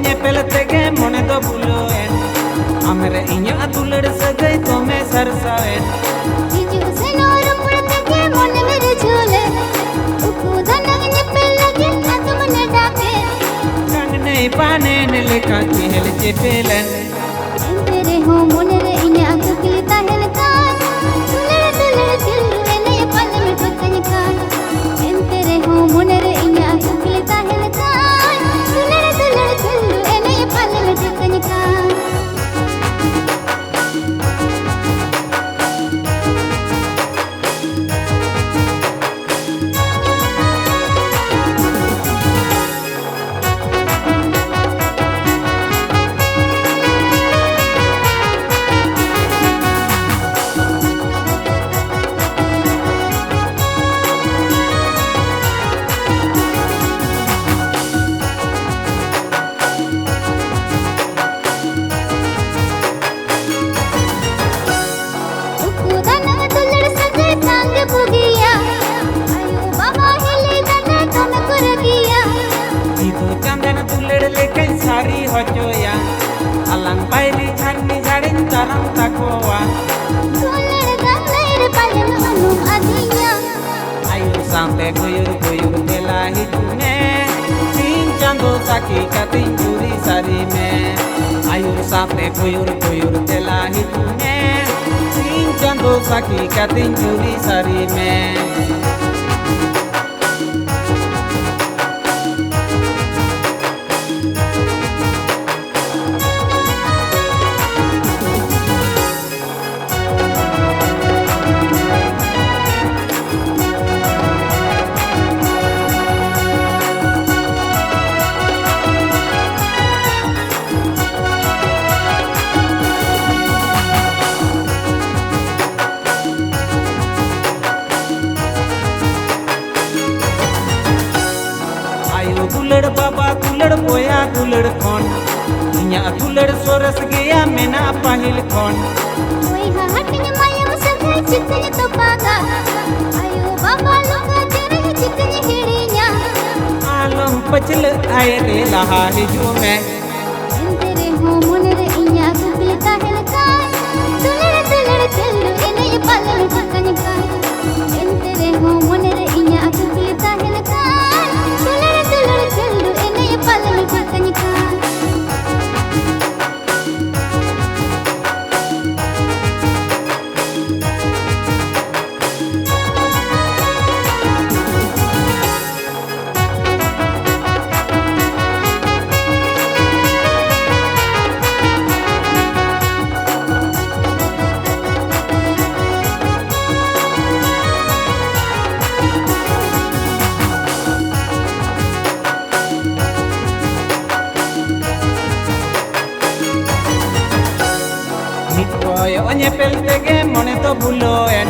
ñepel tege mone do buloen amre iña dular sagay tome sarsaen इजु से नोर पड़ते के मन मेरे झूले उकुदा नग ñepel लगे आदम न डाके कंग नहीं पाने ने लेका केल चेपेलन तेरे हो मन रे इña कुकली ताहल का दुलड़ दुलड़ दिल ने पल में ठकन का तेरे हो मन रे इña कुकली ताहल का दुलड़ दुलड़ दिल ने पल में ठकन का सारी होचोया अलंग पाइली छानी झाड़िन तरम तकोवा दुलड़ गंगेर पलन अनु अदिया आयु सामने कोयुर तेला हिजुने तीन चांदो साकी कतिन चूरी सारी में आयु सामने कोयुर तेला हिजुने तीन चांदो साकी कतिन चूरी सारी में दुलड़ बाबा दुलड़ बोया दुलड़ खन इña दुलड़ सोरस गया मेना पाहिल खन ओई हटन मायम सगे चितन तो पागा आयो बाबा लोगा तेरे चितन हिड़िया आलम पचल आए रे लहा हिजू में तेरे हो मन रे इña कुकली ताहल का दुलड़ दुलड़ दिल ने पल में ठकन का तेरे हो मन रे इña कुकली ताहल का दुलड़ दुलड़ दिल ने पल में ठकन का ñepel tege mone to buloen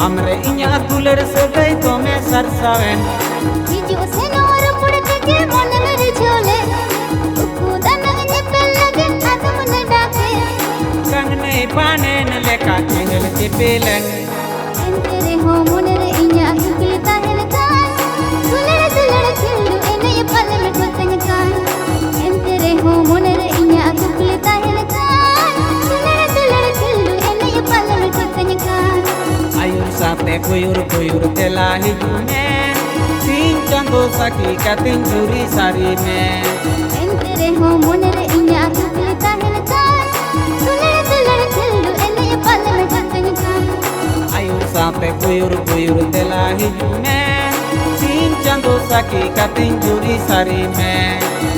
amre iña dular sagay tome sarsaen इजु से नोर पड़ते के मन मेरे झूले उकुदा नग ñepel लगे आदम न डाके कंग नहीं पाने ने लेका केल चेपेलन तेरे हो मन रे इña कुकली ताहल का दुलड़ दुलड़ दिल ने पल में ठकन का तेरे हो मन रे इña कुकली ताहल का दुलड़ दुलड़ दिल ने पल में ठकन का आयु सामने कोयुर तेला हिजुने तीन चांदो साकी कतिन चूरी सारी में तेरे हो मन रे इña कुकली ताहल का दुलड़ दुलड़ दिल ने पल में ठकन का आयु सामने कोयुर तेला हिजुने तीन चांदो साकी कतिन चूरी सारी में